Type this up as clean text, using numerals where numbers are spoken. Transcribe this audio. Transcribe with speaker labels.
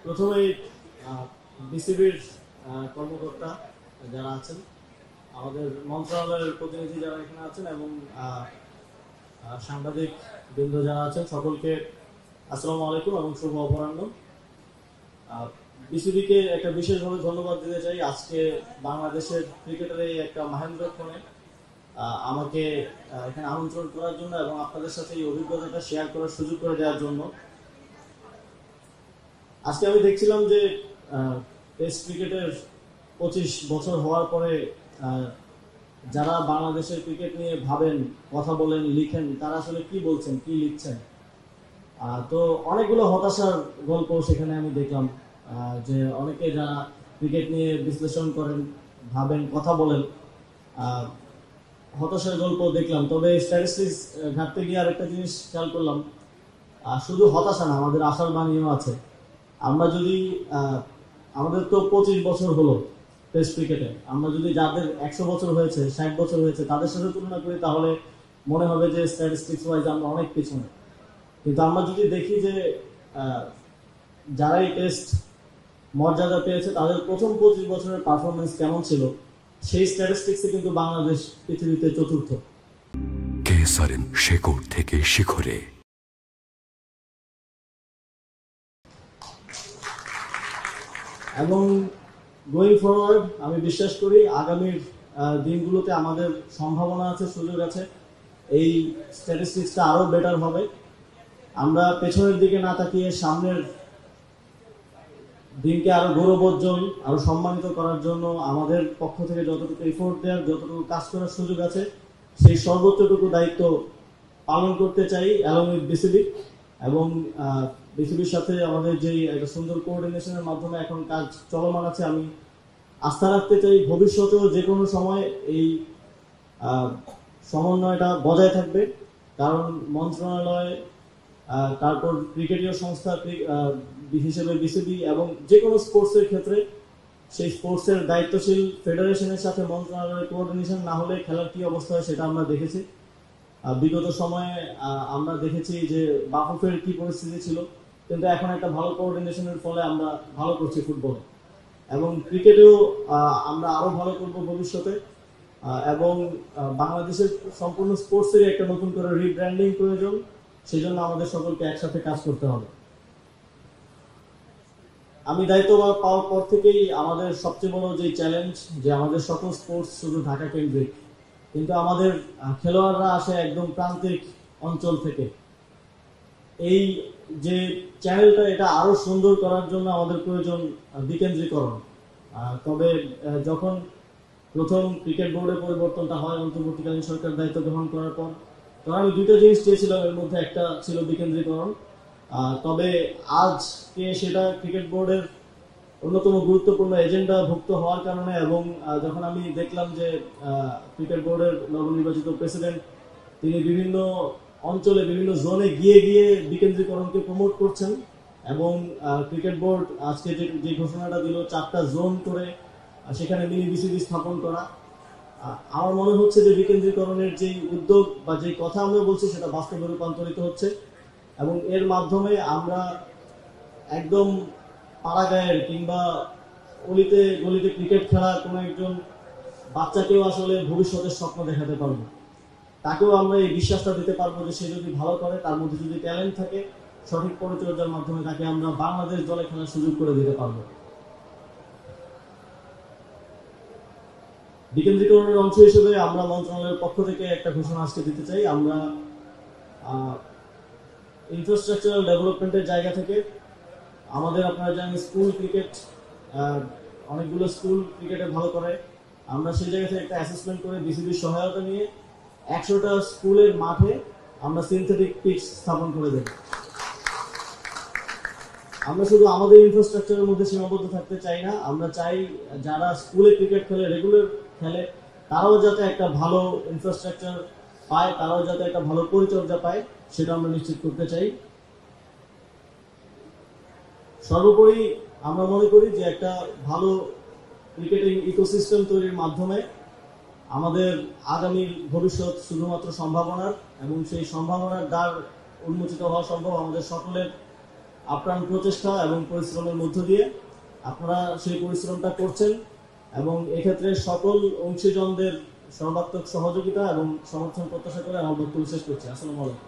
Speaker 1: প্রথমেই বিসিবির কর্মকর্তা যারা আছেন, আমাদের মন্ত্রণালয়ের প্রতিনিধি যারা এখানে আছেন এবং সাংবাদিক বৃন্দ যারা আছেন, সকলকে আসসালামু আলাইকুম এবং শুভ অপরাহ্ন। বিসিবিকে একটা বিশেষভাবে ধন্যবাদ দিতে চাই আজকে বাংলাদেশের ক্রিকেটের এই একটা মহেন্দ্রক্ষণে আমাকে এখানে আমন্ত্রণ করার জন্য এবং আপনাদের সাথে এই অভিজ্ঞতাটা শেয়ার করার সুযোগ করে দেওয়ার জন্য। আজকে আমি দেখছিলাম যে টেস্ট ক্রিকেটের 25 বছর হওয়ার পরে যারা বাংলাদেশের ক্রিকেট নিয়ে ভাবেন, কথা বলেন, লিখেন, তারা আসলে কি বলছেন, কি লিখছেন। তো অনেকগুলো হতাশার গল্প সেখানে আমি দেখলাম, যে অনেকে যারা ক্রিকেট নিয়ে বিশ্লেষণ করেন, ভাবেন, কথা বলেন, হতাশার গল্প দেখলাম। তবে স্ট্যাটিস্টিক্স ঘাটতে গিয়ে আরেকটা জিনিস খেয়াল করলাম, শুধু হতাশা না, আমাদের আশার বাণীও আছে। আমরা যদি আমাদের তো 25 বছর হলো টেস্ট ক্রিকেটে, আমরা যদি যাদের 100 বছর হয়েছে, 60 বছর হয়েছে, তাদের সাথে তুলনা করি, তাহলে মনে হবে যে স্ট্যাটিস্টিক্স ওয়াইজ আমরা অনেক পিছনে। কিন্তু আমরা যদি দেখি যে যারাই টেস্ট মর্যাদা পেয়েছে তাদের প্রথম 25 বছরের পারফরমেন্স কেমন ছিল, সেই স্ট্যাটিস্টিক্সে কিন্তু বাংলাদেশ পৃথিবীতে চতুর্থ।
Speaker 2: কেসারেন শেকড় থেকে শিখরে।
Speaker 1: এবং গোয়িং ফরওয়ার্ড আমি বিশ্বাস করি আগামীর দিনগুলোতে আমাদের সম্ভাবনা আছে, সুযোগ আছে, এই স্ট্যাটিস্টিক্সটা আরো বেটার হবে। আমরা পেছনের দিকে না তাকিয়ে সামনের দিনকে আরো গৌরবোজ্জ্বল, আরো সম্মানিত করার জন্য আমাদের পক্ষ থেকে যতটুকু এফোর্ট দেওয়ার, যতটুকু কাজ করার সুযোগ আছে, সেই সর্বোচ্চটুকু দায়িত্ব পালন করতে চাই অ্যালং উইথ বিসিবি। এবং বিসিবির সাথে আমাদের যে একটা সুন্দর কোঅর্ডিনেশনের মাধ্যমে এখন কাজ চলমান আছে, আমি আস্থা রাখতে চাই ভবিষ্যতেও যে কোনো সময় এই সমন্বয়টা বজায় থাকবে। কারণ মন্ত্রণালয়, তারপর ক্রিকেটীয় সংস্থা হিসেবে বিসিবি এবং যে কোনো স্পোর্টসের ক্ষেত্রে সেই স্পোর্টসের দায়িত্বশীল ফেডারেশনের সাথে মন্ত্রণালয়ের কোঅর্ডিনেশন না হলে খেলার কি অবস্থা হয় সেটা আমরা দেখেছি। বিগত সময়ে আমরা দেখেছি যে বাফুফের কি পরিস্থিতি ছিল, কিন্তু এখন একটা ভালো কোঅর্ডিনেশনের ফলে আমরা ভালো করছি ফুটবলে, এবং ক্রিকেটেও আমরা আরো ভালো করব ভবিষ্যতে। এবং বাংলাদেশের সম্পূর্ণ স্পোর্টসের একটা নতুন করে রিব্র্যান্ডিং প্রয়োজন, সেই জন্য আমাদের সকলকে একসাথে কাজ করতে হবে। আমি দায়িত্ব পাওয়ার পর থেকেই আমাদের সবচেয়ে বড় যে চ্যালেঞ্জ, যে আমাদের সকল স্পোর্টস শুধু ঢাকা কেন্দ্রিক, কিন্তু আমাদের খেলোয়াড়রা আসে একদম প্রান্তিক অঞ্চল থেকে। এই যে চ্যানেলটা, এটা আরো সুন্দর করার জন্য আমাদের প্রয়োজন বিকেন্দ্রীকরণ। তবে যখন প্রথম ক্রিকেট বোর্ডের পরিবর্তনটা হয় অন্তর্বর্তীকালীন সরকার দায়িত্ব গ্রহণ করার পর, তখন আমি দুইটা জিনিস চেয়েছিলাম, এর মধ্যে একটা ছিল বিকেন্দ্রীকরণ। তবে আজকে সেটা ক্রিকেট বোর্ডের অন্যতম গুরুত্বপূর্ণ এজেন্ডা ভুক্ত হওয়ার কারণে, এবং যখন আমি দেখলাম যে ক্রিকেট বোর্ডের নবনির্বাচিত প্রেসিডেন্ট তিনি বিভিন্ন অঞ্চলে, বিভিন্ন জোনে গিয়ে গিয়ে বিকেন্দ্রীকরণকে প্রমোট করছেন, এবং ক্রিকেট বোর্ড আজকে যে ঘোষণাটা দিল 4টা জোন করে সেখানে মিনি বিসিবি স্থাপন করা, আমার মনে হচ্ছে যে বিকেন্দ্রীকরণের যেই উদ্যোগ বা যেই কথা আমরা বলছি সেটা বাস্তবে রূপান্তরিত হচ্ছে। এবং এর মাধ্যমে আমরা একদম পাড়াগাঁয়ের কিংবা অলিতে গলিতে ক্রিকেট খেলা কোনো একজন বাচ্চাকেও আসলে ভবিষ্যতের স্বপ্ন দেখাতে পারবো। তাকেও আমরা এই বিশ্বাসটা দিতে পারবো যে সে যদি ভালো করে, তার মধ্যে যদি ট্যালেন্ট থাকে, সঠিক পরিচর্যার মাধ্যমে তাকে আমরা বাংলাদেশ দলে খেলার সুযোগ করে দিতে পারবো। বিকেন্দ্রীকরণের অংশ হিসেবে আমরা মন্ত্রণালয়ের পক্ষ থেকে একটা ঘোষণা আজকে দিতে চাই। আমরা ইনফ্রাস্ট্রাকচারাল ডেভেলপমেন্টের জায়গা থেকে আমাদের, আপনারা জানেন স্কুল ক্রিকেট, অনেকগুলো স্কুল ক্রিকেটে ভালো করে, আমরা সেই জায়গা থেকে একটা অ্যাসেসমেন্ট করে বিসিবির সহায়তা নিয়ে 100টা স্কুলের মাঠে আমরা সিনথেটিক পিচ স্থাপন করে দেব। আমরা শুধু আমাদের ইনফ্রাস্ট্রাকচারের মধ্যে সীমাবদ্ধ থাকতে চাই না, আমরা চাই যারা স্কুলে ক্রিকেট খেলে, রেগুলার খেলে, তারাও যাতে একটা ভালো ইনফ্রাস্ট্রাকচার পায়, তারাও যাতে একটা ভালো পরিচর্যা পায়, সেটা আমরা নিশ্চিত করতে চাই। সর্বোপরি আমরা মনে করি যে একটা ভালো ক্রিকেটিং ইকোসিস্টেম তৈরির মাধ্যমে আমাদের আগামীর ভবিষ্যৎ শুধুমাত্র সম্ভাবনার, এবং সেই সম্ভাবনার দ্বার উন্মোচিত হওয়া সম্ভব আমাদের সকলের আপ্রাণ প্রচেষ্টা এবং পরিশ্রমের মধ্য দিয়ে। আপনারা সেই পরিশ্রমটা করছেন এবং এক্ষেত্রে সকল অংশীজনদের সর্বাত্মক সহযোগিতা এবং সমর্থন প্রত্যাশা করে আমার বক্তব্য শেষ করছি। আসসালামু আলাইকুম।